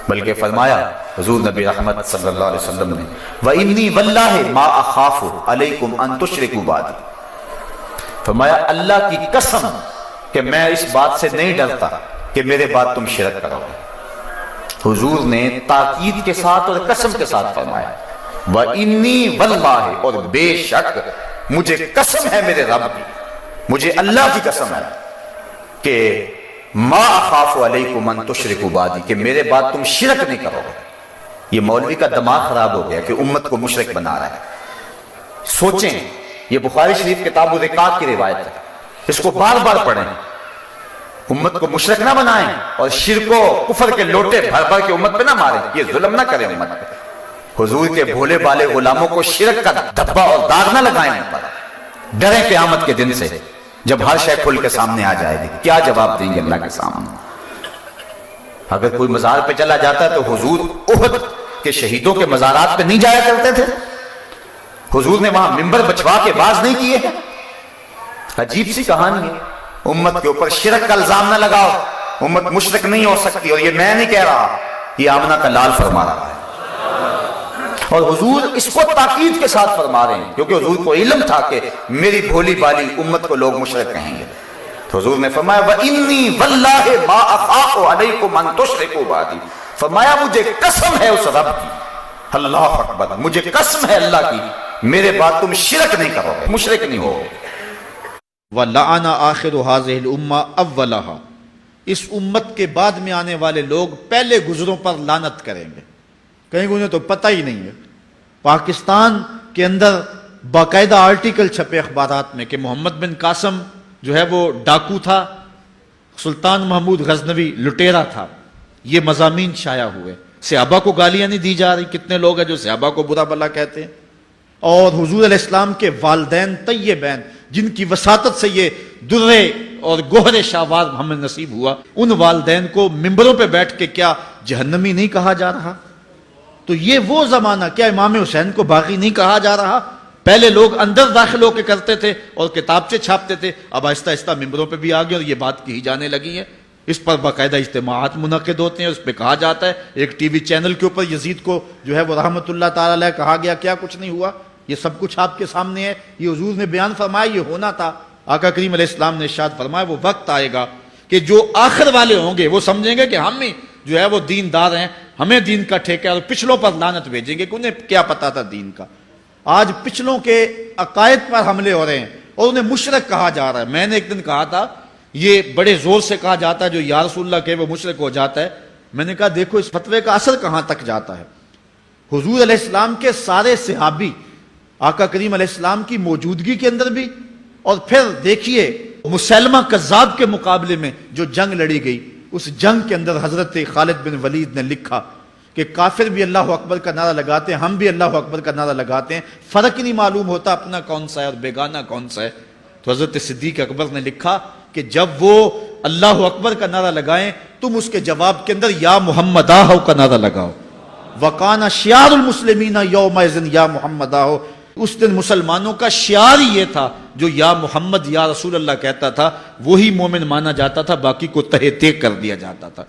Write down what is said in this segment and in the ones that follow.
بلکہ فرمایا حضور نبی رحمت صلی اللہ علیہ وسلم نے وَإِنِّي وَاللَّهِ مَا أَخَافُ عَلَيْكُمْ أَن تُشْرِكُوا بَعْدِي، فرمایا اللہ کی قسم کہ میں اس بات سے نہیں ڈرتا کہ میرے بعد تم شرک کرو گے۔ حضور نے تاکید کے ساتھ اور قسم کے ساتھ فرمایا وَإِنِّي وَاللَّهِ، اور بے شک مجھے قسم ہے میرے رب کی، مجھے اللہ کی قسم ہے کہ ما اخاف علیکم ان تشرکوا بعدی، کہ میرے بعد تم شرک نہیں کرو گے۔ یہ مولوی کا دماغ خراب ہو گیا کہ امت کو مشرک بنا رہا ہے۔ سوچیں، یہ بخاری شریف کتاب الرقاق کی روایت ہے، اس کو بار بار پڑھیں، امت کو مشرک نہ بنائیں اور شرک و کفر کے لوٹے بھر بھر کے امت پہ نہ ماریں، یہ ظلم نہ کریں امت پہ۔ حضور کے بھولے بالے غلاموں کو شرک کا دھبا اور داغ نہ لگائیں ان پر، ڈریں قیامت کے دن سے جب ہر شے کھل کے سامنے آ جائے گی، کیا جواب دیں گے اللہ کے سامنے؟ اگر کوئی مزار پہ چلا جاتا ہے تو حضور احد کے شہیدوں کے مزارات پہ نہیں جایا کرتے تھے؟ حضور نے وہاں منبر بچھوا کے باز نہیں کیے ہیں؟ عجیب سی کہانی ہے۔ امت کے اوپر شرک کا الزام نہ لگاؤ، امت مشرک نہیں ہو سکتی، اور یہ میں نہیں کہہ رہا، یہ آمنہ کا لال فرما رہا ہے، اور حضور اس کو تاکید کے ساتھ فرما رہے ہیں کیونکہ حضور کو علم تھا کہ میری بھولی بالی امت کو لوگ مشرک کہیں گے۔ تو حضور نے فرمایا وَإِنِّي وَاللَّهِ مَا أَخَافُ عَلَيْكُمْ أَن تُشْرِكُوا بَعْدِي، فرمایا مجھے قسم ہے اس رب کی، اللہ اکبر، مجھے قسم ہے اللہ کی، میرے بعد تم شرک نہیں کرو گے، مشرک نہیں ہوگے۔ وَلَعَنَ آخِرُ هَذِهِ الْأُمَّةِ أَوَّلَهَا، اس امت کے بعد میں آنے والے لوگ پہلے گزروں پر لعنت کریں گے، کہیں گے انہیں تو پتہ ہی نہیں ہے۔ پاکستان کے اندر باقاعدہ آرٹیکل چھپے اخبارات میں کہ محمد بن قاسم جو ہے وہ ڈاکو تھا، سلطان محمود غزنوی لٹیرا تھا، یہ مضامین شائع ہوئے۔ صحابہ کو گالیاں نہیں دی جا رہی، کتنے لوگ ہیں جو صحابہ کو برا بھلا کہتے ہیں، اور حضور علیہ السلام کے والدین طیبین جن کی وساطت سے یہ درے اور گوہر شاہوار ہمیں نصیب ہوا، ان والدین کو ممبروں پہ بیٹھ کے کیا جہنمی نہیں کہا جا رہا؟ تو یہ وہ زمانہ، کیا امام حسین کو باغی نہیں کہا جا رہا؟ پہلے لوگ اندر داخل ہو کے کرتے تھے اور کتابچے چھاپتے تھے، اب آہستہ آہستہ ممبروں پہ بھی آ گئے اور یہ بات کہی جانے لگی ہے۔ اس پر باقاعدہ اجتماعات منعقد ہوتے ہیں، اس پہ کہا جاتا ہے۔ ایک ٹی وی چینل کے اوپر یزید کو جو ہے وہ رحمت اللہ تعالی علیہ کہا گیا، کیا کچھ نہیں ہوا، یہ سب کچھ آپ کے سامنے ہے، یہ حضور نے بیان فرمایا، یہ ہونا تھا۔ آقا کریم علیہ السلام نے ارشاد فرمایا وہ وقت آئے گا کہ جو آخر والے ہوں گے وہ سمجھیں گے کہ ہم ہی جو ہے وہ دیندار ہیں، ہمیں دین کا ٹھیکہ ہے، اور پچھلوں پر لعنت بھیجیں گے کہ انہیں کیا پتا تھا دین کا۔ آج پچھلوں کے عقائد پر حملے ہو رہے ہیں اور انہیں مشرک کہا جا رہا ہے۔ میں نے ایک دن کہا تھا، یہ بڑے زور سے کہا جاتا ہے جو یا رسول اللہ کہ وہ مشرک ہو جاتا ہے۔ میں نے کہا دیکھو اس فتوے کا اثر کہاں تک جاتا ہے۔ حضور علیہ السلام کے سارے صحابی آقا کریم علیہ السلام کی موجودگی کے اندر بھی، اور پھر دیکھیے مسلمہ کذاب کے مقابلے میں جو جنگ لڑی گئی، اس جنگ کے اندر حضرت خالد بن ولید نے لکھا کہ کافر بھی اللہ اکبر کا نعرہ لگاتے ہیں، ہم بھی اللہ اکبر کا نعرہ لگاتے ہیں، فرق ہی نہیں معلوم ہوتا اپنا کون سا ہے اور بیگانہ کون سا ہے۔ تو حضرت صدیق اکبر نے لکھا کہ جب وہ اللہ اکبر کا نعرہ لگائیں تم اس کے جواب کے اندر یا محمد آہو کا نعرہ لگاؤ۔ وَقَانَ شِعَارُ الْمُسْلِمِينَ يَوْمَئِذٍ یا محمد آہو، اس دن مسلمانوں کا شعار ہی یہ تھا، جو یا محمد یا رسول اللہ کہتا تھا وہی مومن مانا جاتا تھا، باقی کو تہہ تیگ کر دیا جاتا تھا۔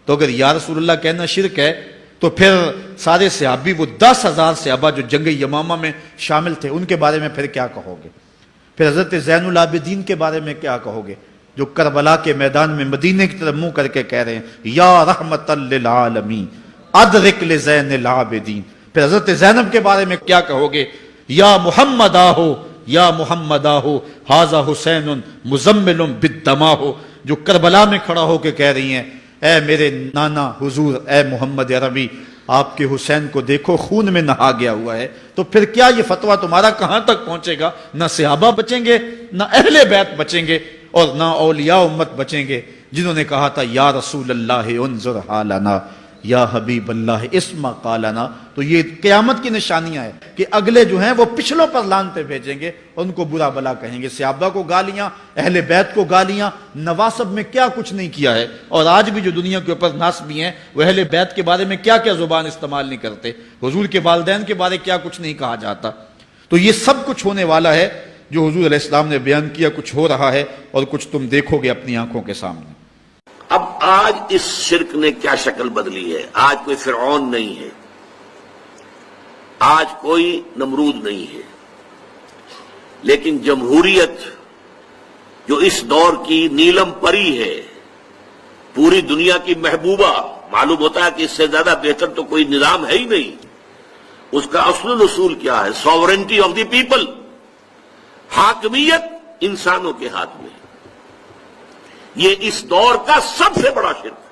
تو اگر یا رسول اللہ کہنا شرک ہے تو پھر سارے صحابی، وہ 10,000 صحابہ جو جنگ یمامہ میں شامل تھے، ان کے بارے میں پھر کیا کہو گے؟ پھر حضرت زین العابدین کے بارے میں کیا کہو گے جو کربلا کے میدان میں مدینے کی طرف منہ کر کے کہہ رہے ہیں یا رحمت للعالمین ادرک لزین العابدین۔ پھر حضرت زینب کے بارے میں کیا کہو گے؟ یا محمد آہو یا محمد آہو ھذا حسین مزمل بالدما ہو، جو کربلا میں کھڑا ہو کے کہہ رہی ہیں اے میرے نانا حضور، اے محمد عربی، آپ کے حسین کو دیکھو خون میں نہا گیا ہوا ہے۔ تو پھر کیا یہ فتویٰ تمہارا کہاں تک پہنچے گا؟ نہ صحابہ بچیں گے، نہ اہل بیت بچیں گے، اور نہ اولیاء امت بچیں گے، جنہوں نے کہا تھا یا رسول اللہ انظر حالنا یا حبیب اللہ اسمع قالنا۔ تو یہ قیامت کی نشانیاں ہیں کہ اگلے جو ہیں وہ پچھلوں پر لعنتیں بھیجیں گے، ان کو برا بلا کہیں گے، صحابہ کو گالیاں، اہل بیت کو گالیاں، نواسب میں کیا کچھ نہیں کیا ہے۔ اور آج بھی جو دنیا کے اوپر ناسبی ہیں وہ اہل بیت کے بارے میں کیا کیا زبان استعمال نہیں کرتے، حضور کے والدین کے بارے کیا کچھ نہیں کہا جاتا۔ تو یہ سب کچھ ہونے والا ہے جو حضور علیہ السلام نے بیان کیا، کچھ ہو رہا ہے اور کچھ تم دیکھو گے اپنی آنکھوں کے سامنے۔ اب آج اس شرک نے کیا شکل بدلی ہے. آج کوئی فرعون نہیں ہے، آج کوئی نمرود نہیں ہے، لیکن جمہوریت جو اس دور کی نیلم پری ہے، پوری دنیا کی محبوبہ، معلوم ہوتا ہے کہ اس سے زیادہ بہتر تو کوئی نظام ہے ہی نہیں. اس کا اصل اصول کیا ہے؟ ساورنٹی آف دی پیپل، حاکمیت انسانوں کے ہاتھ میں. یہ اس دور کا سب سے بڑا شرک ہے.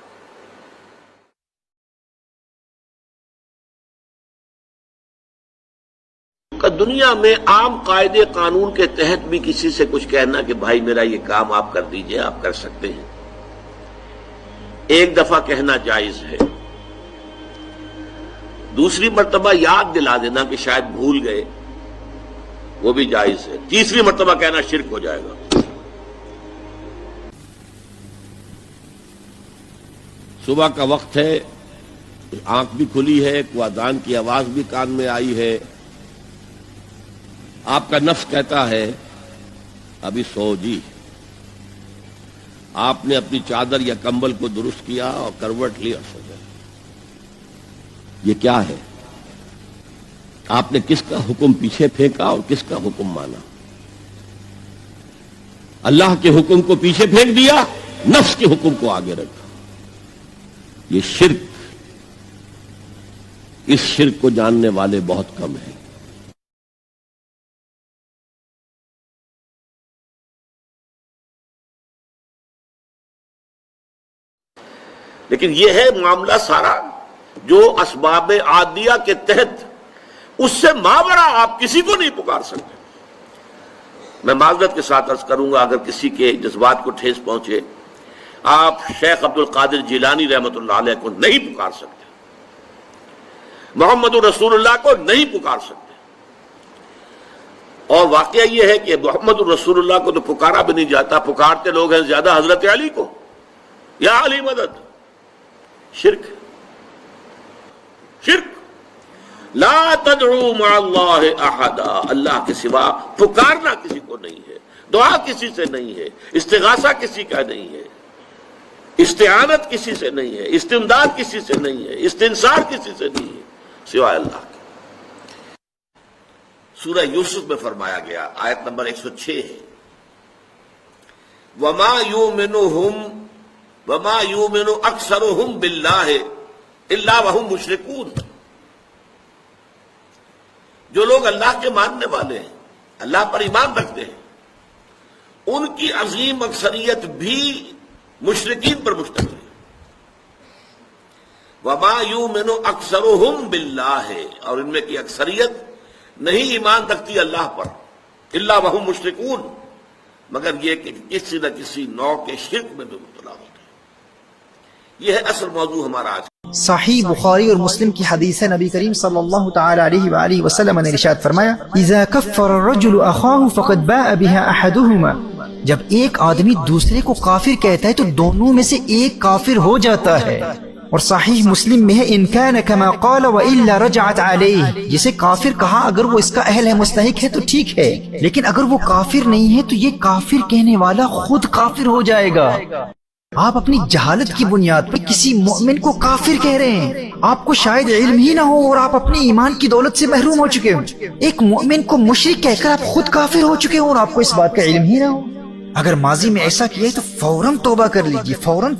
دنیا میں عام قاعدے قانون کے تحت بھی کسی سے کچھ کہنا کہ بھائی میرا یہ کام آپ کر دیجئے، آپ کر سکتے ہیں، ایک دفعہ کہنا جائز ہے. دوسری مرتبہ یاد دلا دینا کہ شاید بھول گئے، وہ بھی جائز ہے. تیسری مرتبہ کہنا شرک ہو جائے گا. صبح کا وقت ہے، آنکھ بھی کھلی ہے، کوئی اذان کی آواز بھی کان میں آئی ہے. آپ کا نفس کہتا ہے ابھی سو جی. آپ نے اپنی چادر یا کمبل کو درست کیا اور کروٹ لیا، سو گئے. یہ کیا ہے؟ آپ نے کس کا حکم پیچھے پھینکا اور کس کا حکم مانا؟ اللہ کے حکم کو پیچھے پھینک دیا، نفس کے حکم کو آگے رکھا. یہ شرک، اس شرک کو جاننے والے بہت کم ہیں. لیکن یہ ہے معاملہ سارا جو اسباب عادیہ کے تحت، اس سے ماورا آپ کسی کو نہیں پکار سکتے. میں معذرت کے ساتھ عرض کروں گا اگر کسی کے جذبات کو ٹھیس پہنچے، آپ شیخ عبد القادر جیلانی رحمۃ اللہ علیہ کو نہیں پکار سکتے، محمد رسول اللہ کو نہیں پکار سکتے. اور واقعہ یہ ہے کہ محمد رسول اللہ کو تو پکارا بھی نہیں جاتا، پکارتے لوگ ہیں زیادہ حضرت علی کو، یا علی مدد. شرک، شرک. لا تدعو مع اللہ احدا، اللہ کے سوا پکارنا کسی کو نہیں ہے، دعا کسی سے نہیں ہے، استغاثہ کسی کا نہیں ہے، استعانت کسی سے نہیں ہے، استمداد کسی سے نہیں ہے، استنصار کسی سے نہیں ہے سوائے اللہ کے. سورہ یوسف میں فرمایا گیا، آیت نمبر 106 ہے، وما یؤمن اکثرهم باللہ الا وهم مشرکون. جو لوگ اللہ کے ماننے والے ہیں، اللہ پر ایمان رکھتے ہیں، ان کی عظیم اکثریت بھی مشرکین پر مشتمل ہے. وما یؤمن اکثرهم باللہ، اور ان میں کی اکثریت نہیں ایمان رکھتی اللہ پر، الا وهم مشرکون، مگر یہ کہ کسی نہ کسی نوع کے شرک میں بھی مبتلا ہوتے ہیں. یہ ہے اصل موضوع ہمارا آج. صحیح بخاری اور مسلم کی حدیث ہے، نبی کریم صلی اللہ تعالی علیہ وآلہ وسلم نے ارشاد فرمایا، اذا کفر الرجل اخاه فقد باء بها احدهما. جب ایک آدمی دوسرے کو کافر کہتا ہے تو دونوں میں سے ایک کافر ہو جاتا ہے. اور صحیح مسلم میں ہے، ان كان كما قال والا رجعت علیہ. جسے کافر کہا اگر وہ اس کا اہل ہے، مستحق ہے تو ٹھیک ہے، لیکن اگر وہ کافر نہیں ہے تو یہ کافر کہنے والا خود کافر ہو جائے گا. آپ اپنی جہالت کی بنیاد پر کسی مومن کو کافر کہہ رہے ہیں. آپ کو شاید علم ہی نہ ہو اور آپ اپنے ایمان کی دولت سے محروم ہو چکے ہو. ایک مومن کو مشرک کہہ کر آپ خود کافر ہو چکے ہو اور آپ کو اس بات کا علم ہی نہ ہو. اگر ماضی میں ایسا کیا ہے تو فوراً توبہ کر لیجیے، فوراً